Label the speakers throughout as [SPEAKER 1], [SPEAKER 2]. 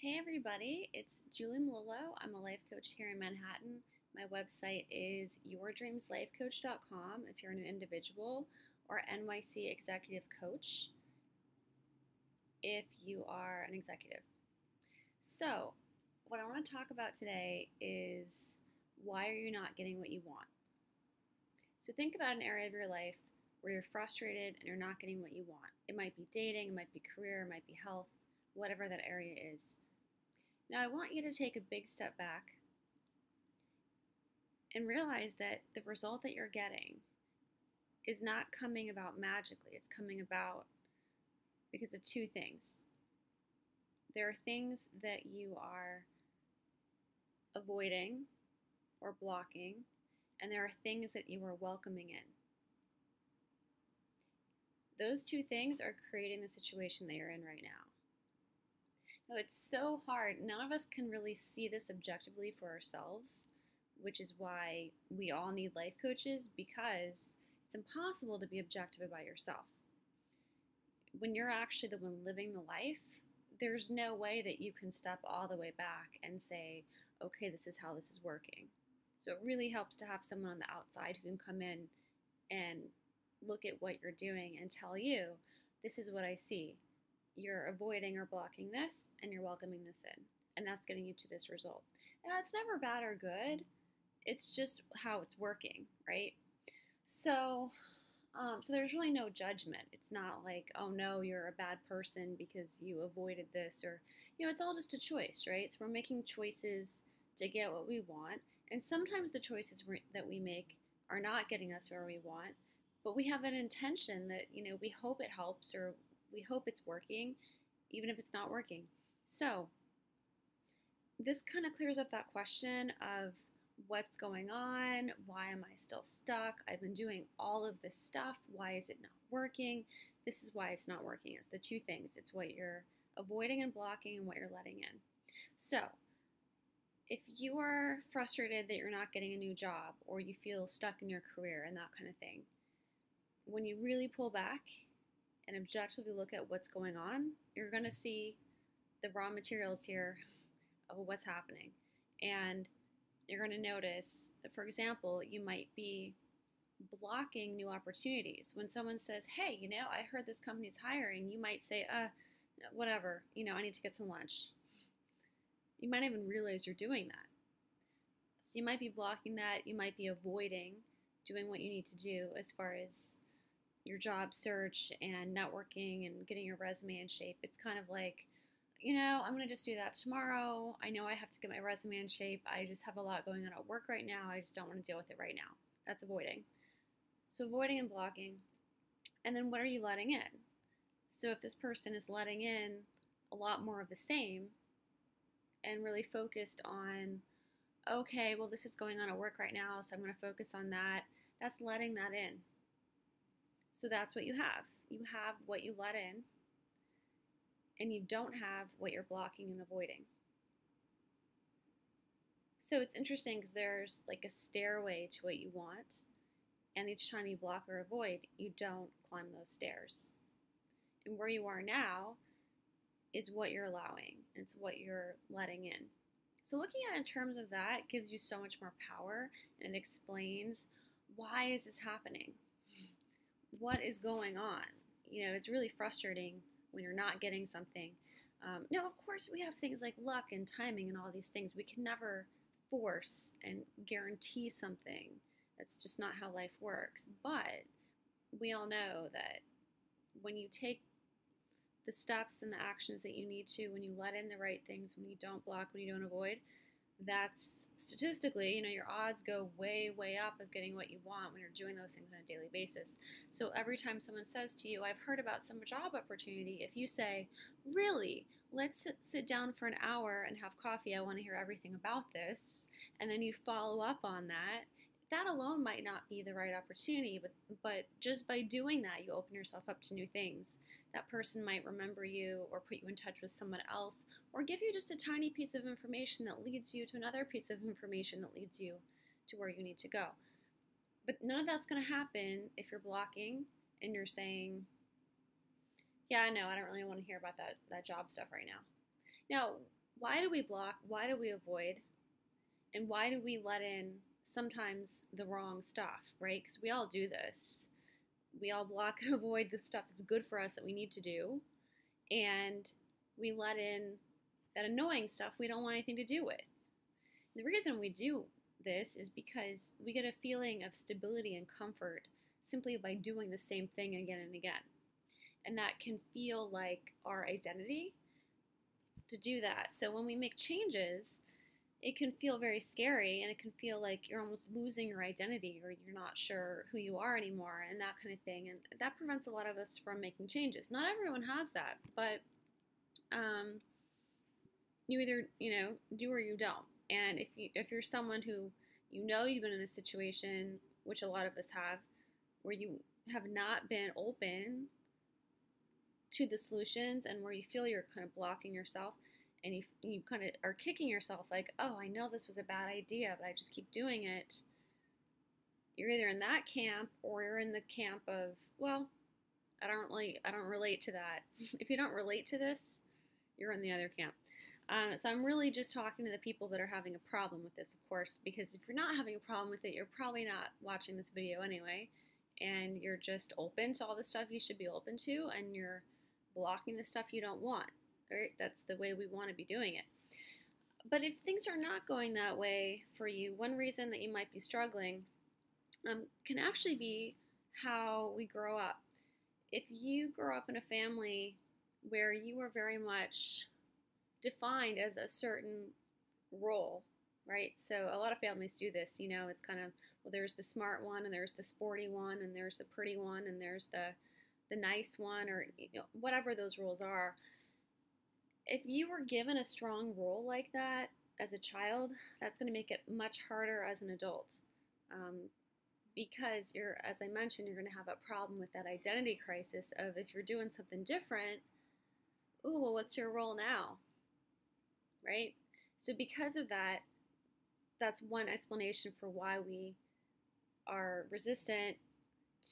[SPEAKER 1] Hey everybody, it's Julie Malillo. I'm a life coach here in Manhattan. My website is yourdreamslifecoach.com if you're an individual, or NYC Executive Coach if you are an executive. So, what I want to talk about today is why are you not getting what you want? So, think about an area of your life where you're frustrated and you're not getting what you want. It might be dating, it might be career, it might be health, whatever that area is. Now, I want you to take a big step back and realize that the result that you're getting is not coming about magically. It's coming about because of two things. There are things that you are avoiding or blocking, and there are things that you are welcoming in. Those two things are creating the situation that you're in right now. No, it's so hard. None of us can really see this objectively for ourselves, which is why we all need life coaches, because it's impossible to be objective about yourself. When you're actually the one living the life, there's no way that you can step all the way back and say, okay, this is how this is working. So it really helps to have someone on the outside who can come in and look at what you're doing and tell you, this is what I see. You're avoiding or blocking this, and you're welcoming this in. And that's getting you to this result. And that's never bad or good. It's just how it's working, right? So there's really no judgment. It's not like, oh no, you're a bad person because you avoided this, or, it's all just a choice, right? So we're making choices to get what we want. And sometimes the choices that we make are not getting us where we want, but we have an intention that, we hope it helps, or we hope it's working, even if it's not working. So this kind of clears up that question of what's going on, why am I still stuck? I've been doing all of this stuff. Why is it not working? This is why it's not working. It's the two things. It's what you're avoiding and blocking and what you're letting in. So if you are frustrated that you're not getting a new job, or you feel stuck in your career and that kind of thing, when you really pull back and objectively look at what's going on, you're going to see the raw materials here of what's happening. And you're going to notice that, for example, you might be blocking new opportunities. When someone says, hey, I heard this company's hiring, you might say, whatever, I need to get some lunch. You might even realize you're doing that. So you might be blocking that. You might be avoiding doing what you need to do as far as your job search and networking and getting your resume in shape. It's kind of like, I'm going to just do that tomorrow. I know I have to get my resume in shape. I just have a lot going on at work right now. I just don't want to deal with it right now. That's avoiding. So avoiding and blocking. And then what are you letting in? So if this person is letting in a lot more of the same and really focused on, okay, well, this is going on at work right now, so I'm going to focus on that. That's letting that in. So that's what you have. You have what you let in, and you don't have what you're blocking and avoiding. So it's interesting because there's like a stairway to what you want, and each time you block or avoid, you don't climb those stairs. And where you are now is what you're allowing, and it's what you're letting in. So looking at it in terms of that gives you so much more power, and it explains, why is this happening? What is going on? It's really frustrating when you're not getting something. Now, of course, we have things like luck and timing and all these things. We can never force and guarantee something. That's just not how life works. But we all know that when you take the steps and the actions that you need to, when you let in the right things, when you don't block, when you don't avoid, that's statistically, your odds go way, way up of getting what you want when you're doing those things on a daily basis. So every time someone says to you, I've heard about some job opportunity, if you say, really, let's sit down for an hour and have coffee, I want to hear everything about this, and then you follow up on that, that alone might not be the right opportunity, but just by doing that, you open yourself up to new things. That person might remember you or put you in touch with someone else, or give you just a tiny piece of information that leads you to another piece of information that leads you to where you need to go. But none of that's going to happen if you're blocking and you're saying, yeah, no, I don't really want to hear about that job stuff right now. Now, why do we block? Why do we avoid? And why do we let in sometimes the wrong stuff, right? Because we all do this. We all block and avoid the stuff that's good for us that we need to do. And we let in that annoying stuff we don't want anything to do with. The reason we do this is because we get a feeling of stability and comfort simply by doing the same thing again and again. And that can feel like our identity to do that. So when we make changes, it can feel very scary, and it can feel like you're almost losing your identity, or you're not sure who you are anymore, and that kind of thing. And that prevents a lot of us from making changes. Not everyone has that, but you either do or you don't. And if you're someone who you've been in a situation, which a lot of us have, where you have not been open to the solutions, and where you feel you're kind of blocking yourself, and you kind of are kicking yourself like, oh, I know this was a bad idea, but I just keep doing it. You're either in that camp, or you're in the camp of, well, I don't relate to that. If you don't relate to this, you're in the other camp. So I'm really just talking to the people that are having a problem with this, of course, because if you're not having a problem with it, you're probably not watching this video anyway, and you're just open to all the stuff you should be open to, and you're blocking the stuff you don't want. Right? That's the way we want to be doing it. But if things are not going that way for you, one reason that you might be struggling can actually be how we grow up. If you grow up in a family where you are very much defined as a certain role, right? So a lot of families do this, it's kind of, well, there's the smart one, and there's the sporty one, and there's the pretty one, and there's the nice one, or whatever those roles are. If you were given a strong role like that as a child, that's going to make it much harder as an adult, because as I mentioned, you're going to have a problem with that identity crisis of, if you're doing something different, ooh, well, what's your role now, right? So because of that, that's one explanation for why we are resistant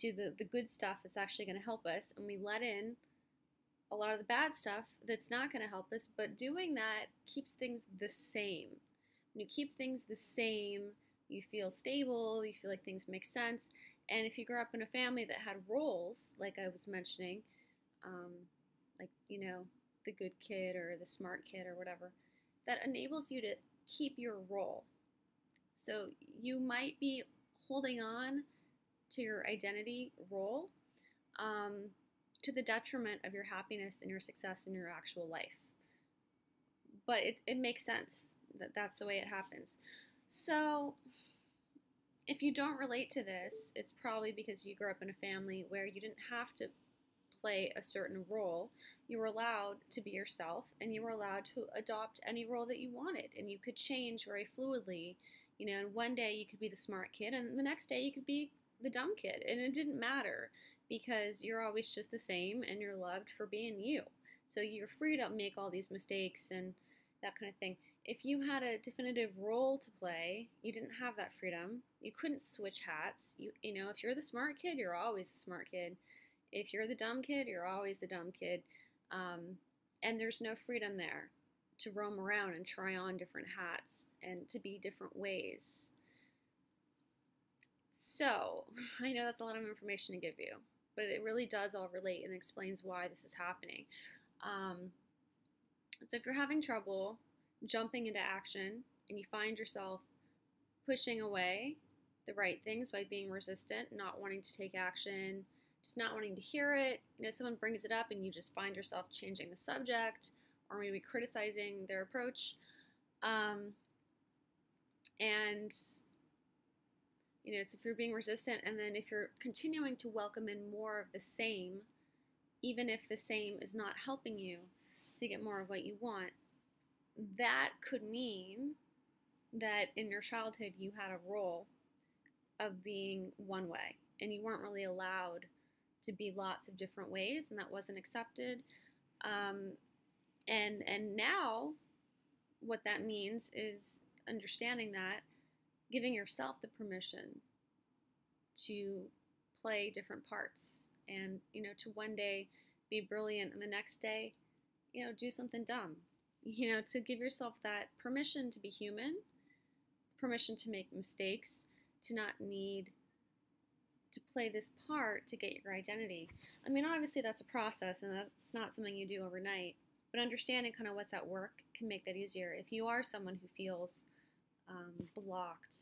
[SPEAKER 1] to the good stuff that's actually going to help us, and we let in a lot of the bad stuff that's not going to help us. But doing that keeps things the same. When you keep things the same, you feel stable, you feel like things make sense. And if you grew up in a family that had roles, like I was mentioning, like, the good kid or the smart kid or whatever, that enables you to keep your role. So you might be holding on to your identity role, to the detriment of your happiness and your success in your actual life. But it makes sense that that's the way it happens. So if you don't relate to this, it's probably because you grew up in a family where you didn't have to play a certain role. You were allowed to be yourself, and you were allowed to adopt any role that you wanted, and you could change very fluidly. And one day you could be the smart kid, and the next day you could be the dumb kid, and it didn't matter, because you're always just the same, and you're loved for being you. So you're free to make all these mistakes and that kind of thing. If you had a definitive role to play, you didn't have that freedom. You couldn't switch hats. If you're the smart kid, you're always the smart kid. If you're the dumb kid, you're always the dumb kid. And there's no freedom there to roam around and try on different hats and to be different ways. So I know that's a lot of information to give you, but it really does all relate and explains why this is happening. So if you're having trouble jumping into action, and you find yourself pushing away the right things by being resistant, not wanting to take action, just not wanting to hear it, someone brings it up and you just find yourself changing the subject, or maybe criticizing their approach, so if you're being resistant, and then if you're continuing to welcome in more of the same, even if the same is not helping you to get more of what you want, that could mean that in your childhood you had a role of being one way, and you weren't really allowed to be lots of different ways, and that wasn't accepted. And now what that means is understanding that, giving yourself the permission to play different parts, and to one day be brilliant, and the next day do something dumb. to give yourself that permission to be human, permission to make mistakes, to not need to play this part to get your identity. I mean, obviously that's a process and that's not something you do overnight, but understanding kind of what's at work can make that easier. If you are someone who feels blocked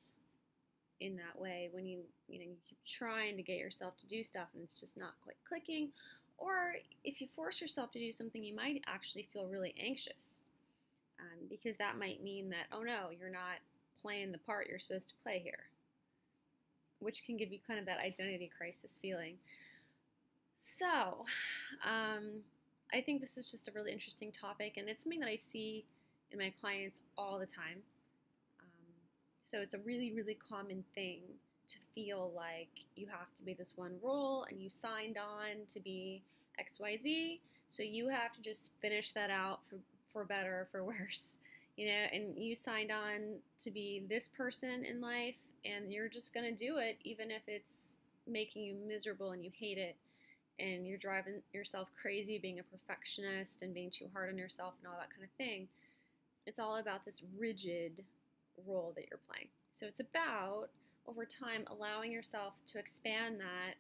[SPEAKER 1] in that way, when you keep trying to get yourself to do stuff and it's just not quite clicking, or if you force yourself to do something, you might actually feel really anxious, because that might mean that, oh no, you're not playing the part you're supposed to play here, which can give you kind of that identity crisis feeling. So, I think this is just a really interesting topic, and it's something that I see in my clients all the time. So it's a really, really common thing to feel like you have to be this one role, and you signed on to be XYZ, so you have to just finish that out for better or for worse, and you signed on to be this person in life, and you're just going to do it even if it's making you miserable and you hate it, and you're driving yourself crazy being a perfectionist and being too hard on yourself and all that kind of thing. It's all about this rigid role that you're playing. So it's about, over time, allowing yourself to expand that,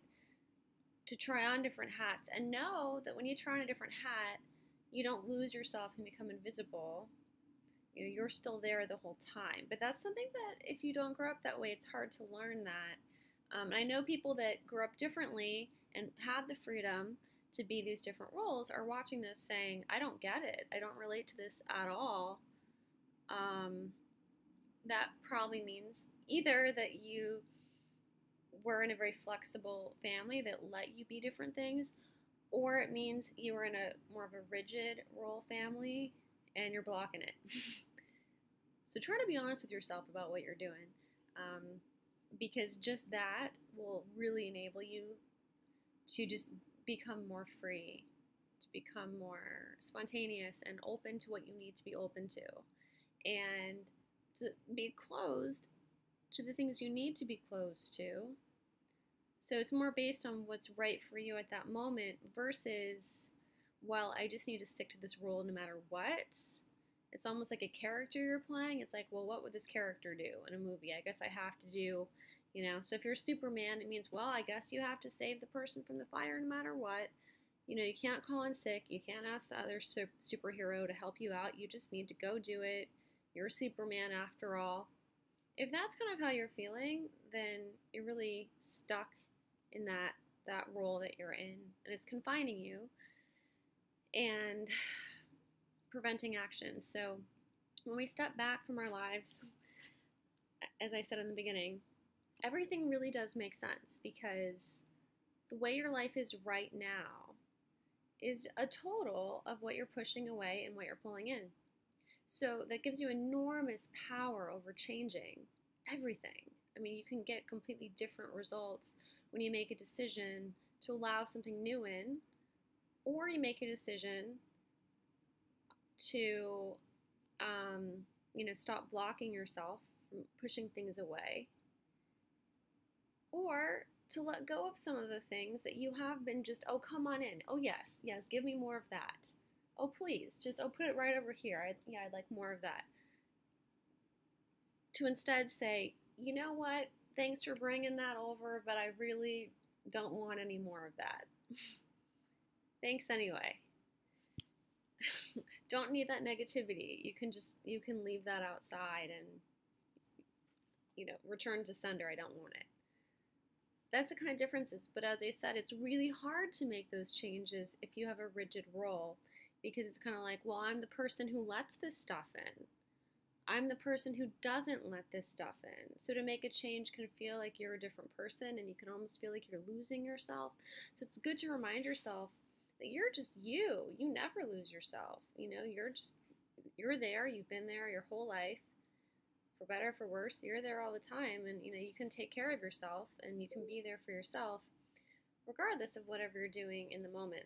[SPEAKER 1] to try on different hats, and know that when you try on a different hat, you don't lose yourself and become invisible. You're still there the whole time. But that's something that if you don't grow up that way, it's hard to learn that. And I know people that grew up differently and had the freedom to be these different roles are watching this saying, I don't get it. I don't relate to this at all. That probably means either that you were in a very flexible family that let you be different things, or it means you were in a more of a rigid role family and you're blocking it. So try to be honest with yourself about what you're doing, because just that will really enable you to just become more free, to become more spontaneous and open to what you need to be open to, and to be closed to the things you need to be closed to. So it's more based on what's right for you at that moment versus, well, I just need to stick to this role no matter what. It's almost like a character you're playing. It's like, well, what would this character do in a movie? I guess I have to do, so if you're Superman, it means, well, I guess you have to save the person from the fire no matter what. You can't call in sick. You can't ask the other superhero to help you out. You just need to go do it. You're Superman after all. If that's kind of how you're feeling, then you're really stuck in that role that you're in, and it's confining you and preventing action. So when we step back from our lives, as I said in the beginning, everything really does make sense, because the way your life is right now is a total of what you're pushing away and what you're pulling in. So that gives you enormous power over changing everything. I mean, you can get completely different results when you make a decision to allow something new in, or you make a decision to, stop blocking yourself from pushing things away, or to let go of some of the things that you have been just, oh, come on in. Oh, yes, give me more of that. Oh, please, put it right over here. I'd like more of that. To instead say, you know what, thanks for bringing that over, but I really don't want any more of that. Thanks anyway. Don't need that negativity. You can leave that outside and, return to sender. I don't want it. That's the kind of differences. But as I said, it's really hard to make those changes if you have a rigid role, because it's kind of like, well, I'm the person who lets this stuff in. I'm the person who doesn't let this stuff in. So to make a change can feel like you're a different person, and you can almost feel like you're losing yourself. So it's good to remind yourself that you're just you. You never lose yourself. You're there. You've been there your whole life. For better or for worse, you're there all the time, and you can take care of yourself, and you can be there for yourself regardless of whatever you're doing in the moment.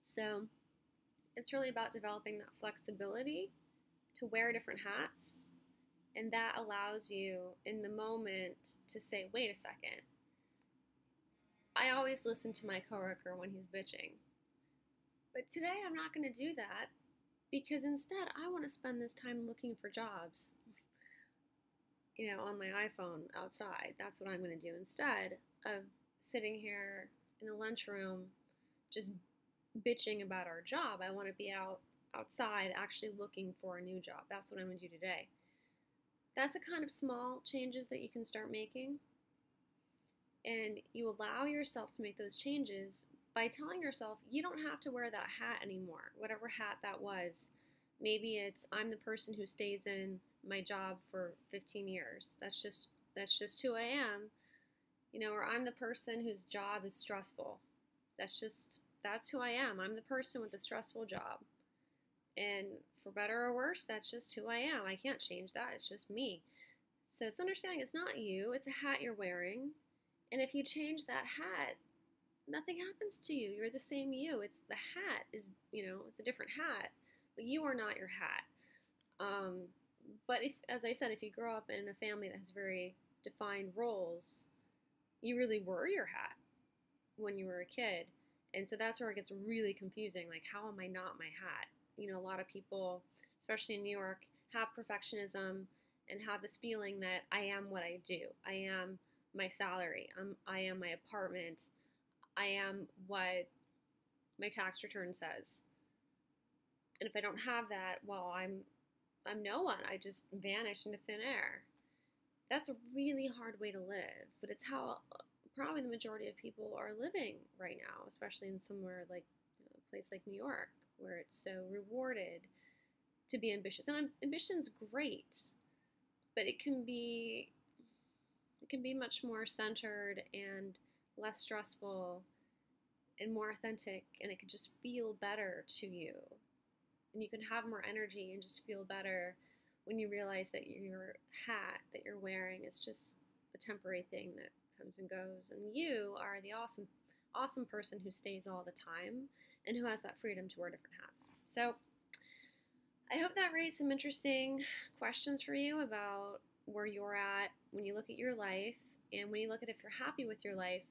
[SPEAKER 1] So it's really about developing that flexibility to wear different hats, and that allows you in the moment to say, wait a second, I always listen to my coworker when he's bitching, but today I'm not going to do that. Because instead, I want to spend this time looking for jobs, on my iPhone outside. That's what I'm going to do instead of sitting here in the lunchroom just bitching about our job. I want to be outside actually looking for a new job. That's what I'm going to do today. That's the kind of small changes that you can start making. And you allow yourself to make those changes by telling yourself you don't have to wear that hat anymore, whatever hat that was. Maybe it's I'm the person who stays in my job for 15 years. That's just who I am. Or I'm the person whose job is stressful. That's who I am. I'm the person with the stressful job. And for better or worse, that's just who I am. I can't change that. It's just me. So it's understanding it's not you. It's a hat you're wearing. And if you change that hat, nothing happens to you. You're the same you. It's the hat is, it's a different hat, but you are not your hat. But if, as I said, if you grow up in a family that has very defined roles, you really were your hat when you were a kid. And so that's where it gets really confusing. Like, how am I not my hat? A lot of people, especially in New York, have perfectionism and have this feeling that I am what I do. I am my salary. I am my apartment. I am what my tax return says. And if I don't have that, well, I'm no one. I just vanish into thin air. That's a really hard way to live, but it's how probably the majority of people are living right now, especially in somewhere like a place like New York, where it's so rewarded to be ambitious. And ambition's great, but it can be much more centered and less stressful and more authentic, and it can just feel better to you. And you can have more energy and just feel better when you realize that your hat that you're wearing is just a temporary thing that comes and goes, and you are the awesome person who stays all the time and who has that freedom to wear different hats. So I hope that raised some interesting questions for you about where you're at when you look at your life, and when you look at if you're happy with your life.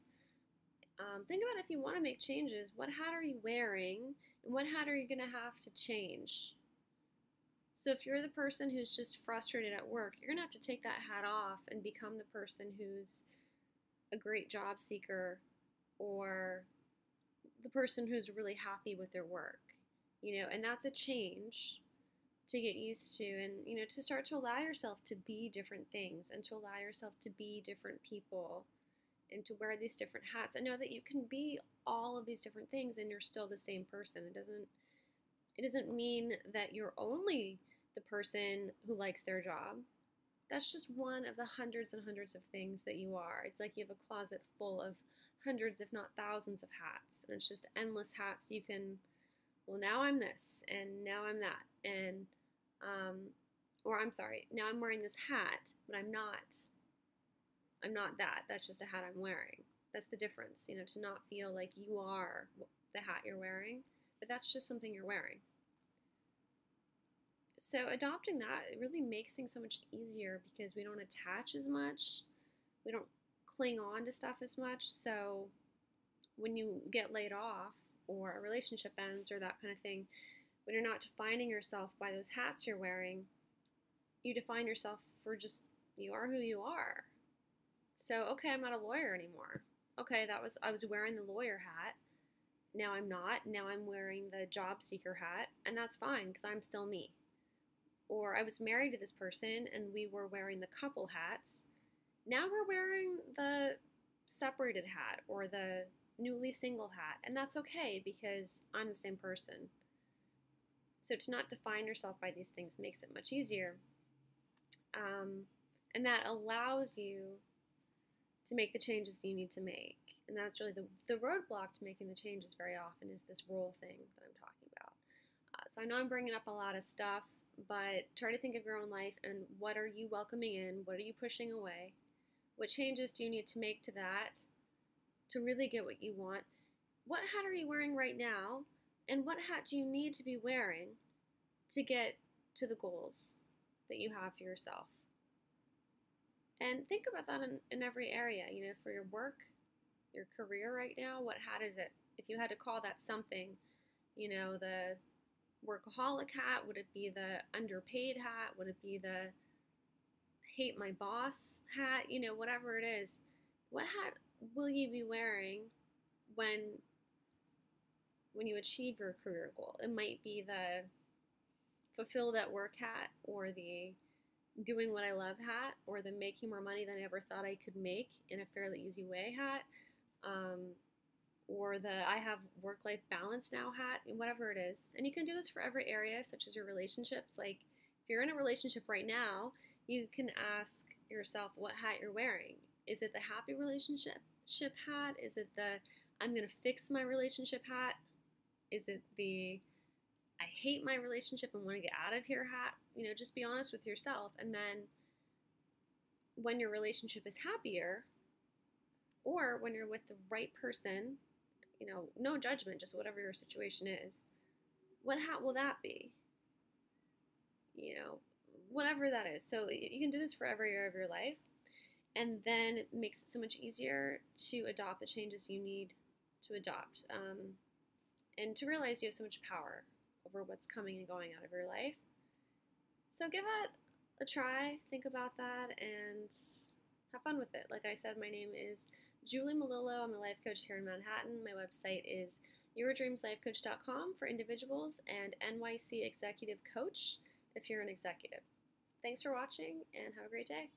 [SPEAKER 1] Think about if you want to make changes, what hat are you wearing, and what hat are you going to have to change? So if you're the person who's just frustrated at work, you're going to have to take that hat off and become the person who's a great job seeker, or the person who's really happy with their work, and that's a change to get used to, and, to start to allow yourself to be different things and to allow yourself to be different people and to wear these different hats and know that you can be all of these different things and you're still the same person. It doesn't mean that you're only the person who likes their job. That's just one of the hundreds and hundreds of things that you are. It's like you have a closet full of hundreds, if not thousands of hats. And it's just endless hats. You can, well, now I'm this, and now I'm that. And, or I'm sorry, now I'm wearing this hat, but I'm not that. That's just a hat I'm wearing. That's the difference, to not feel like you are the hat you're wearing, but that's just something you're wearing. So adopting that, it really makes things so much easier because we don't attach as much. We don't cling on to stuff as much. So when you get laid off or a relationship ends or that kind of thing, when you're not defining yourself by those hats you're wearing, you define yourself for just, you are who you are. So, okay, I'm not a lawyer anymore. Okay, I was wearing the lawyer hat. Now I'm not. Now I'm wearing the job seeker hat, and that's fine because I'm still me. Or I was married to this person and we were wearing the couple hats. Now we're wearing the separated hat or the newly single hat, and that's okay because I'm the same person. So to not define yourself by these things makes it much easier. And that allows you to make the changes you need to make. And that's really the roadblock to making the changes very often is this role thing that I'm talking about. So I know I'm bringing up a lot of stuff, but try to think of your own life and what are you welcoming in? What are you pushing away? What changes do you need to make to that to really get what you want? What hat are you wearing right now? And what hat do you need to be wearing to get to the goals that you have for yourself? And think about that in every area, for your work, your career right now, what hat is it? If you had to call that something, the workaholic hat? Would it be the underpaid hat? Would it be the hate my boss hat? Whatever it is. What hat will you be wearing when you achieve your career goal? It might be the fulfilled at work hat, or the doing what I love hat, or the making more money than I ever thought I could make in a fairly easy way hat, um, or the I have work-life balance now hat, and whatever it is. And you can do this for every area, such as your relationships. Like if you're in a relationship right now, you can ask yourself what hat you're wearing. Is it the happy relationship hat? Is it the I'm gonna fix my relationship hat? Is it the I hate my relationship and want to get out of here hat? Just be honest with yourself. And then when your relationship is happier, or when you're with the right person, no judgment, just whatever your situation is, what hat will that be? Whatever that is. So you can do this for every area of your life. And then it makes it so much easier to adopt the changes you need to adopt. And to realize you have so much power over what's coming and going out of your life. So give it a try, think about that, and have fun with it. Like I said, my name is Julie Melillo. I'm a life coach here in Manhattan. My website is YourDreamsLifeCoach.com for individuals, and NYC Executive Coach if you're an executive. Thanks for watching, and have a great day.